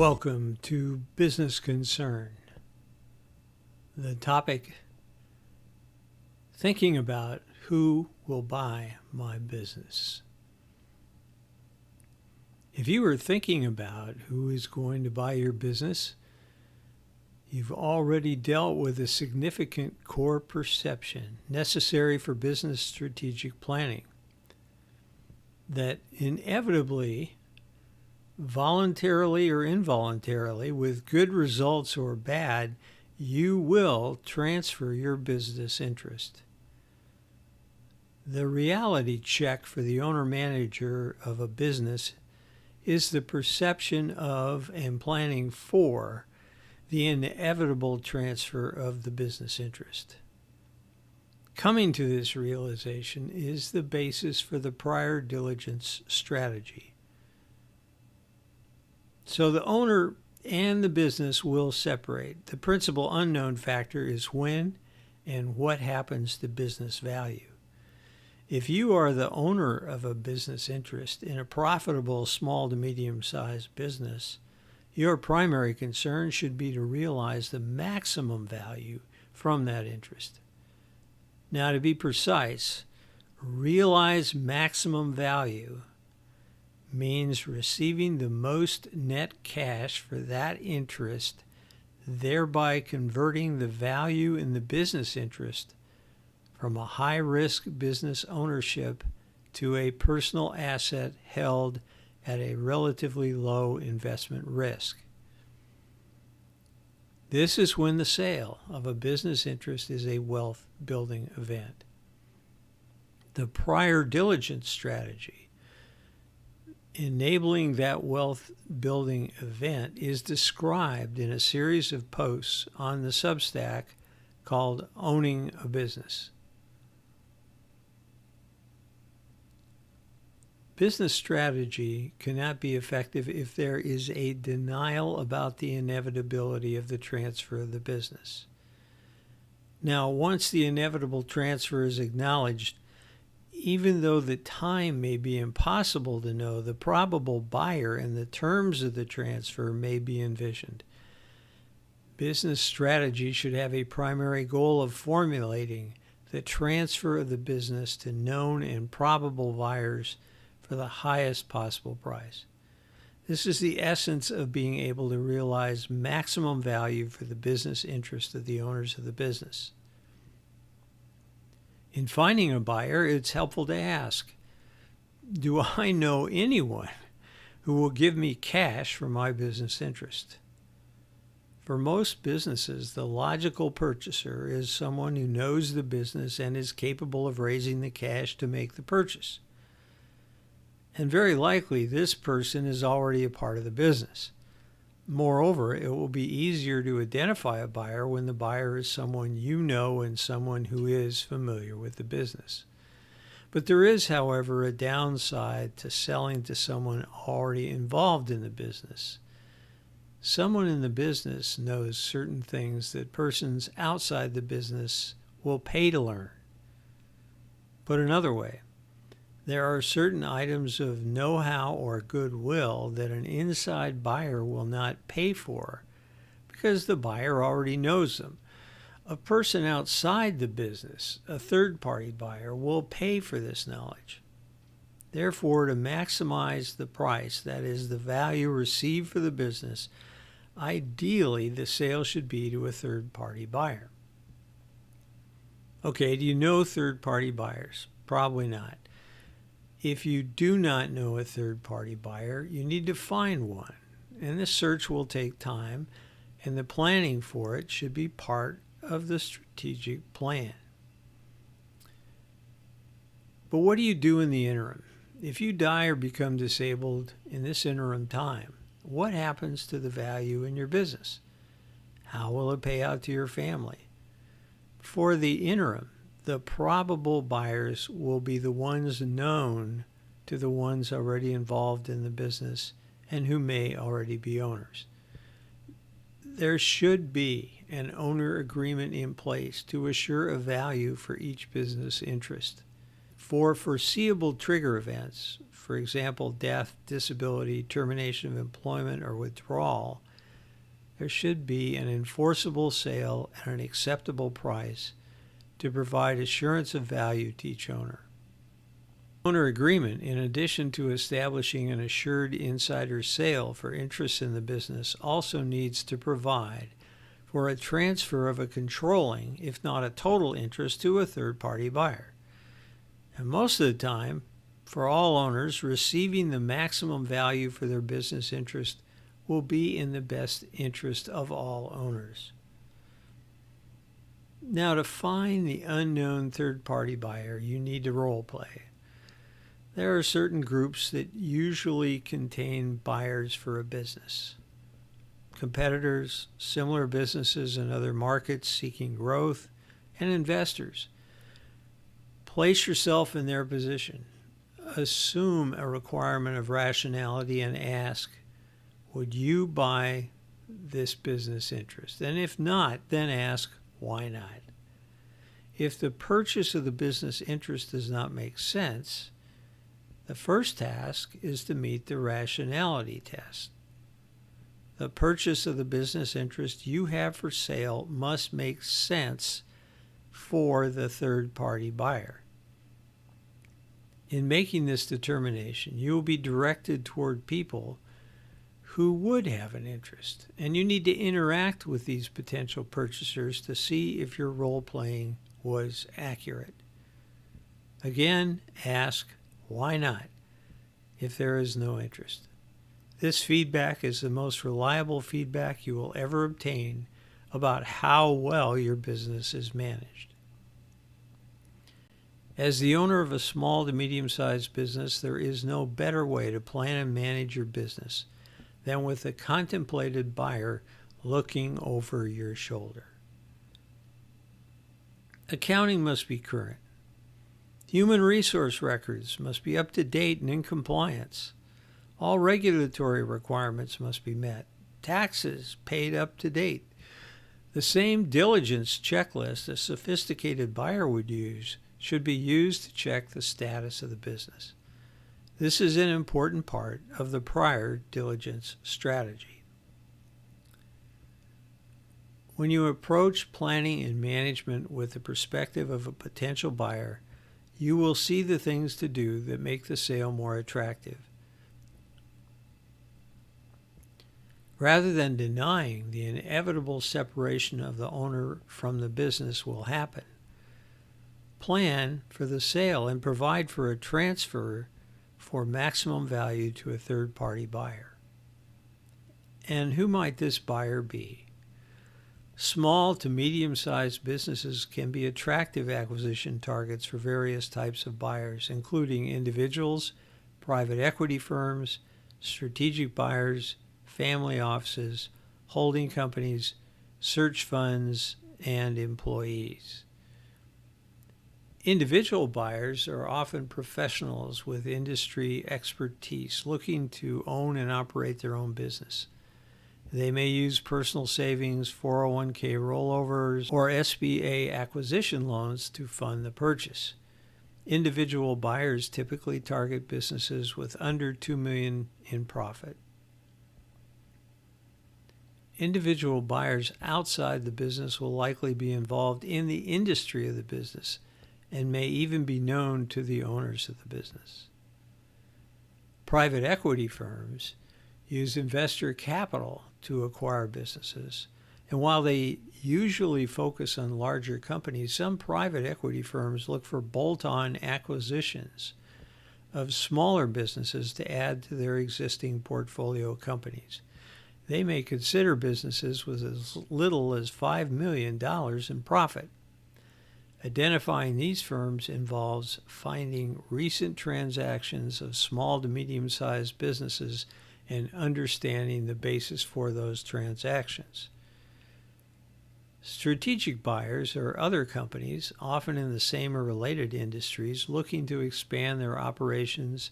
Welcome to Business Concern. The topic, thinking about who will buy my business. If you are thinking about who is going to buy your business, you've already dealt with a significant core perception necessary for business strategic planning that inevitably, voluntarily or involuntarily, with good results or bad, you will transfer your business interest. The reality check for the owner-manager of a business is the perception of and planning for the inevitable transfer of the business interest. Coming to this realization is the basis for the prior diligence strategy. So the owner and the business will separate. The principal unknown factor is when and what happens to business value. If you are the owner of a business interest in a profitable small to medium-sized business, your primary concern should be to realize the maximum value from that interest. Now, to be precise, realize maximum value means receiving the most net cash for that interest, thereby converting the value in the business interest from a high-risk business ownership to a personal asset held at a relatively low investment risk. This is when the sale of a business interest is a wealth-building event. The prior diligence strategy, enabling that wealth-building event, is described in a series of posts on the Substack called Owning a Business. Business strategy cannot be effective if there is a denial about the inevitability of the transfer of the business. Now, once the inevitable transfer is acknowledged, even though the time may be impossible to know, the probable buyer and the terms of the transfer may be envisioned. Business strategy should have a primary goal of formulating the transfer of the business to known and probable buyers for the highest possible price. This is the essence of being able to realize maximum value for the business interest of the owners of the business. In finding a buyer, it's helpful to ask, do I know anyone who will give me cash for my business interest? For most businesses, the logical purchaser is someone who knows the business and is capable of raising the cash to make the purchase. And very likely, this person is already a part of the business. Moreover, it will be easier to identify a buyer when the buyer is someone you know and someone who is familiar with the business. But there is, however, a downside to selling to someone already involved in the business. Someone in the business knows certain things that persons outside the business will pay to learn. Put another way, there are certain items of know-how or goodwill that an inside buyer will not pay for because the buyer already knows them. A person outside the business, a third-party buyer, will pay for this knowledge. Therefore, to maximize the price, that is, the value received for the business, ideally the sale should be to a third-party buyer. Okay, do you know third-party buyers? Probably not. If you do not know a third-party buyer, you need to find one, and the search will take time, and the planning for it should be part of the strategic plan. But what do you do in the interim? If you die or become disabled in this interim time, what happens to the value in your business? How will it pay out to your family? For the interim, the probable buyers will be the ones known to the ones already involved in the business and who may already be owners. There should be an owner agreement in place to assure a value for each business interest. For foreseeable trigger events, for example, death, disability, termination of employment, or withdrawal, there should be an enforceable sale at an acceptable price to provide assurance of value to each owner. Owner agreement, in addition to establishing an assured insider sale for interest in the business, also needs to provide for a transfer of a controlling, if not a total interest, to a third-party buyer. And most of the time, for all owners, receiving the maximum value for their business interest will be in the best interest of all owners. Now, to find the unknown third-party buyer, you need to role play. There are certain groups that usually contain buyers for a business. Competitors, similar businesses in other markets seeking growth, and investors. Place yourself in their position. Assume a requirement of rationality and ask, would you buy this business interest? And if not, then ask, why not? If the purchase of the business interest does not make sense, the first task is to meet the rationality test. The purchase of the business interest you have for sale must make sense for the third-party buyer. In making this determination, you will be directed toward people who would have an interest, and you need to interact with these potential purchasers to see if your role-playing was accurate. Again, ask, why not, if there is no interest. This feedback is the most reliable feedback you will ever obtain about how well your business is managed. As the owner of a small to medium-sized business, there is no better way to plan and manage your business than with a contemplated buyer looking over your shoulder. Accounting must be current. Human resource records must be up to date and in compliance. All regulatory requirements must be met. Taxes paid up to date. The same diligence checklist a sophisticated buyer would use should be used to check the status of the business. This is an important part of the prior diligence strategy. When you approach planning and management with the perspective of a potential buyer, you will see the things to do that make the sale more attractive. Rather than denying the inevitable separation of the owner from the business will happen, plan for the sale and provide for a transfer for maximum value to a third-party buyer. And who might this buyer be? Small to medium-sized businesses can be attractive acquisition targets for various types of buyers, including individuals, private equity firms, strategic buyers, family offices, holding companies, search funds, and employees. Individual buyers are often professionals with industry expertise looking to own and operate their own business. They may use personal savings, 401k rollovers, or SBA acquisition loans to fund the purchase. Individual buyers typically target businesses with under $2 million in profit. Individual buyers outside the business will likely be involved in the industry of the business and may even be known to the owners of the business. Private equity firms use investor capital to acquire businesses, and while they usually focus on larger companies, some private equity firms look for bolt-on acquisitions of smaller businesses to add to their existing portfolio companies. They may consider businesses with as little as $5 million in profit. Identifying these firms involves finding recent transactions of small to medium-sized businesses and understanding the basis for those transactions. Strategic buyers are other companies, often in the same or related industries, looking to expand their operations,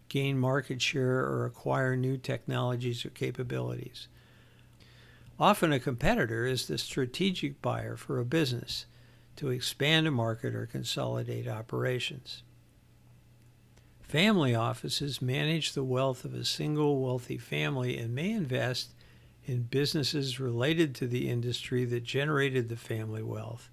gain market share, or acquire new technologies or capabilities. Often a competitor is the strategic buyer for a business to expand a market or consolidate operations. Family offices manage the wealth of a single wealthy family and may invest in businesses related to the industry that generated the family wealth.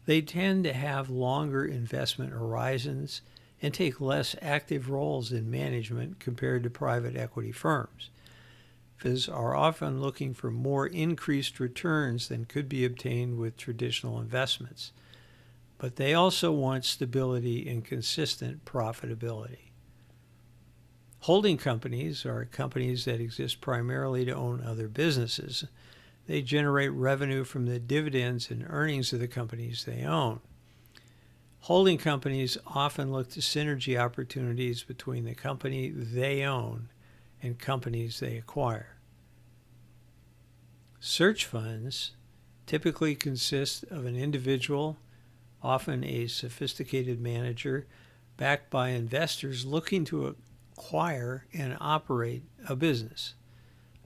They tend to have longer investment horizons and take less active roles in management compared to private equity firms. FIs are often looking for more increased returns than could be obtained with traditional investments, but they also want stability and consistent profitability. Holding companies are companies that exist primarily to own other businesses. They generate revenue from the dividends and earnings of the companies they own. Holding companies often look to synergy opportunities between the company they own and companies they acquire. Search funds typically consist of an individual, often a sophisticated manager, backed by investors looking to acquire and operate a business.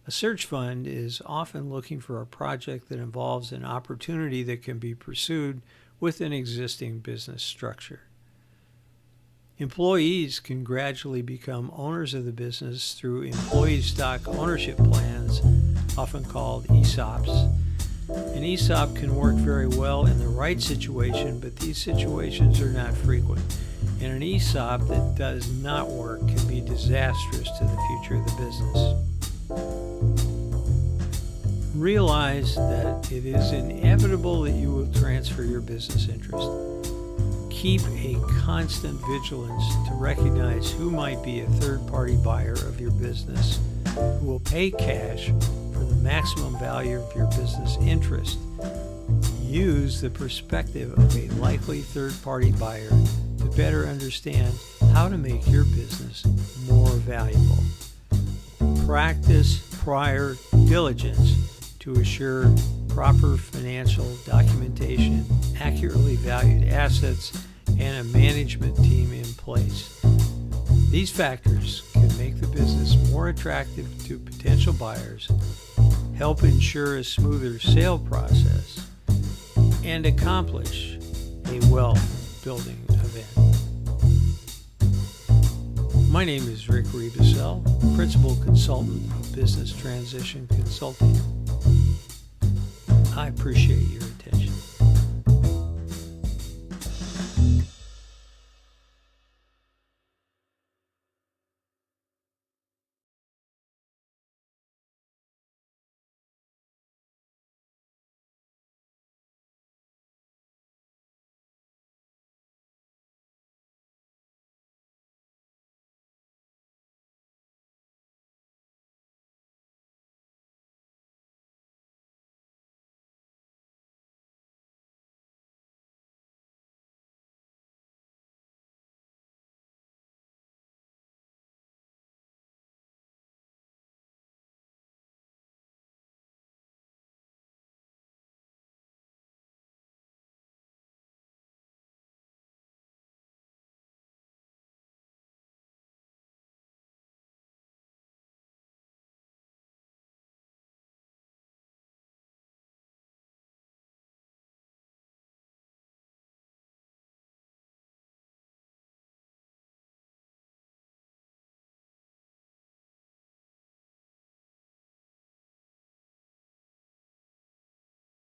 A search fund is often looking for a project that involves an opportunity that can be pursued with an existing business structure. Employees can gradually become owners of the business through employee stock ownership plans, often called ESOPs. An ESOP can work very well in the right situation, but these situations are not frequent. And an ESOP that does not work can be disastrous to the future of the business. Realize that it is inevitable that you will transfer your business interest. Keep a constant vigilance to recognize who might be a third-party buyer of your business who will pay cash for the maximum value of your business interest. Use the perspective of a likely third-party buyer to better understand how to make your business more valuable. Practice prior diligence to assure proper financial documentation, accurately valued assets, and a management team in place. These factors can make the business more attractive to potential buyers, help ensure a smoother sale process, and accomplish a wealth-building event. My name is Rick Rebusel, Principal Consultant of Business Transition Consulting. I appreciate your